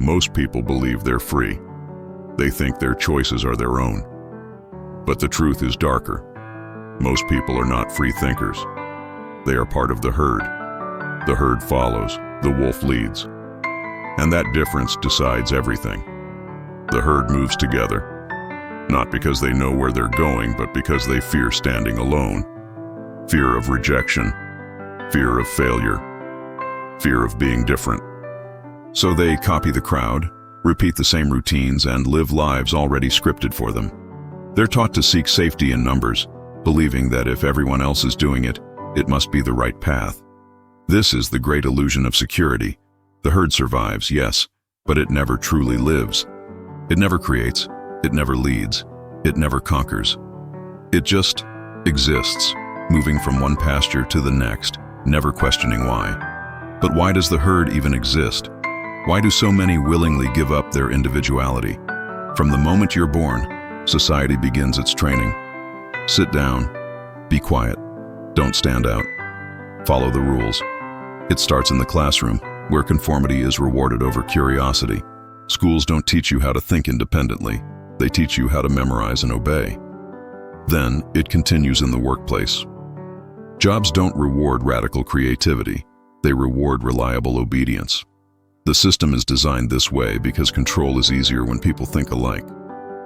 Most people believe they're free. They think their choices are their own. But the truth is darker. Most people are not free thinkers. They are part of the herd. The herd follows, the wolf leads. And that difference decides everything. The herd moves together, not because they know where they're going, but because they fear standing alone. Fear of rejection, fear of failure, fear of being different. So they copy the crowd, repeat the same routines, and live lives already scripted for them. They're taught to seek safety in numbers, believing that if everyone else is doing it, it must be the right path. This is the great illusion of security. The herd survives, yes, but it never truly lives. It never creates, it never leads, it never conquers. It just exists, moving from one pasture to the next, never questioning why. But why does the herd even exist? Why do so many willingly give up their individuality? From the moment you're born, society begins its training. Sit down, be quiet, don't stand out, follow the rules. It starts in the classroom, where conformity is rewarded over curiosity. Schools don't teach you how to think independently. They teach you how to memorize and obey. Then, it continues in the workplace. Jobs don't reward radical creativity. They reward reliable obedience. The system is designed this way because control is easier when people think alike.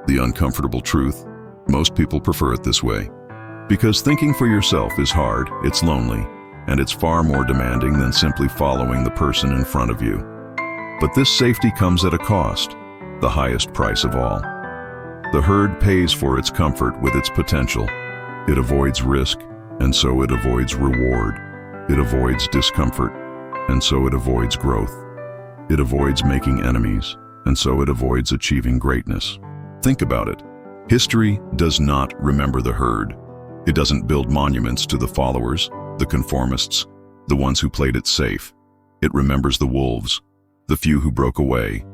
The uncomfortable truth, most people prefer it this way. Because thinking for yourself is hard, it's lonely, and it's far more demanding than simply following the person in front of you. But this safety comes at a cost, the highest price of all. The herd pays for its comfort with its potential. It avoids risk, and so it avoids reward. It avoids discomfort, and so it avoids growth. It avoids making enemies, and so it avoids achieving greatness. Think about it. History does not remember the herd. It doesn't build monuments to the followers, the conformists, the ones who played it safe. It remembers the wolves, the few who broke away,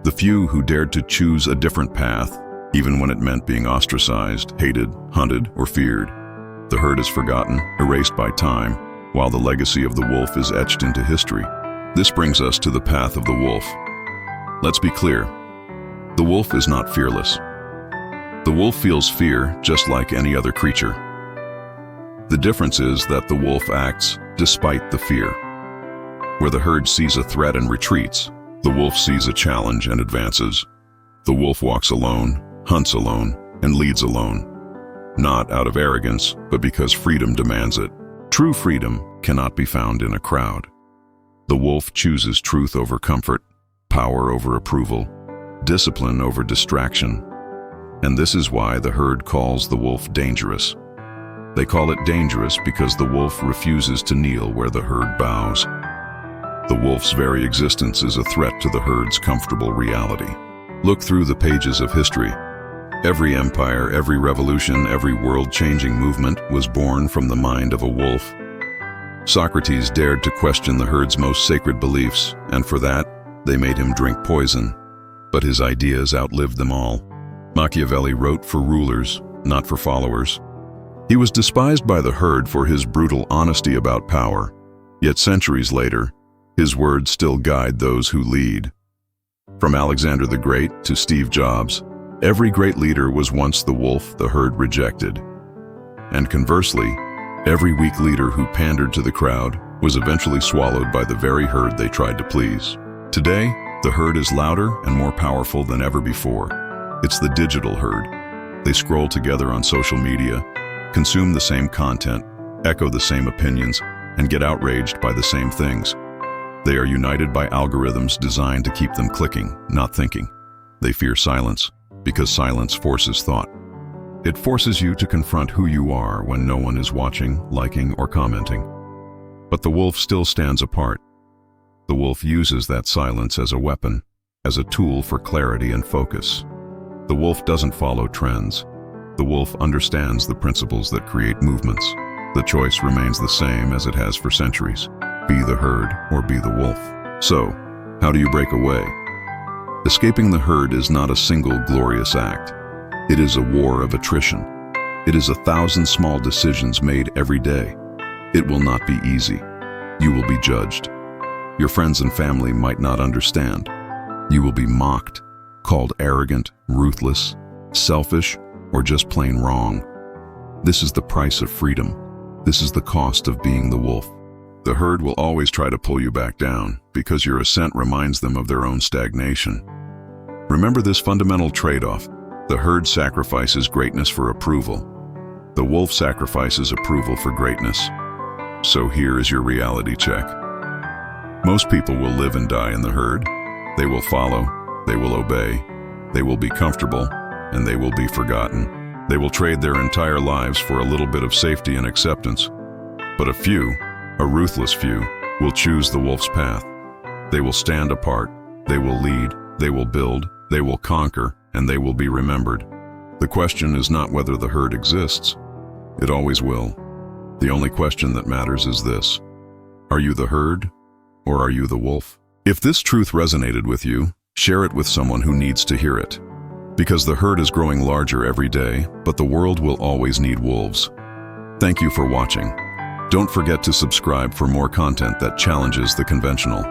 the few who dared to choose a different path, even when it meant being ostracized, hated, hunted, or feared. The herd is forgotten, erased by time, while the legacy of the wolf is etched into history. This brings us to the path of the wolf. Let's be clear. The wolf is not fearless. The wolf feels fear just like any other creature. The difference is that the wolf acts despite the fear. Where the herd sees a threat and retreats, the wolf sees a challenge and advances. The wolf walks alone, hunts alone, and leads alone. Not out of arrogance, but because freedom demands it. True freedom cannot be found in a crowd. The wolf chooses truth over comfort, power over approval, discipline over distraction. And this is why the herd calls the wolf dangerous. They call it dangerous because the wolf refuses to kneel where the herd bows. The wolf's very existence is a threat to the herd's comfortable reality. Look through the pages of history. Every empire, every revolution, every world-changing movement was born from the mind of a wolf. Socrates dared to question the herd's most sacred beliefs, and for that, they made him drink poison. But his ideas outlived them all. Machiavelli wrote for rulers, not for followers. He was despised by the herd for his brutal honesty about power. Yet centuries later, his words still guide those who lead. From Alexander the Great to Steve Jobs, every great leader was once the wolf the herd rejected. And conversely, every weak leader who pandered to the crowd was eventually swallowed by the very herd they tried to please. Today, the herd is louder and more powerful than ever before. It's the digital herd. They scroll together on social media, consume the same content, echo the same opinions, and get outraged by the same things. They are united by algorithms designed to keep them clicking, not thinking. They fear silence, because silence forces thought. It forces you to confront who you are when no one is watching, liking, or commenting. But the wolf still stands apart. The wolf uses that silence as a weapon, as a tool for clarity and focus. The wolf doesn't follow trends. The wolf understands the principles that create movements. The choice remains the same as it has for centuries. Be the herd or be the wolf. So, how do you break away? Escaping the herd is not a single glorious act. It is a war of attrition. It is 1,000 small decisions made every day. It will not be easy. You will be judged. Your friends and family might not understand. You will be mocked, called arrogant, ruthless, selfish, or just plain wrong. This is the price of freedom. This is the cost of being the wolf. The herd will always try to pull you back down because your ascent reminds them of their own stagnation. Remember this fundamental trade-off. The herd sacrifices greatness for approval. The wolf sacrifices approval for greatness. So here is your reality check. Most people will live and die in the herd. They will follow, they will obey, they will be comfortable, and they will be forgotten. They will trade their entire lives for a little bit of safety and acceptance. But a few, a ruthless few, will choose the wolf's path. They will stand apart, they will lead, they will build, they will conquer, and they will be remembered. The question is not whether the herd exists. It always will. The only question that matters is this: are you the herd, or are you the wolf? If this truth resonated with you, share it with someone who needs to hear it. Because the herd is growing larger every day, but the world will always need wolves. Thank you for watching. Don't forget to subscribe for more content that challenges the conventional.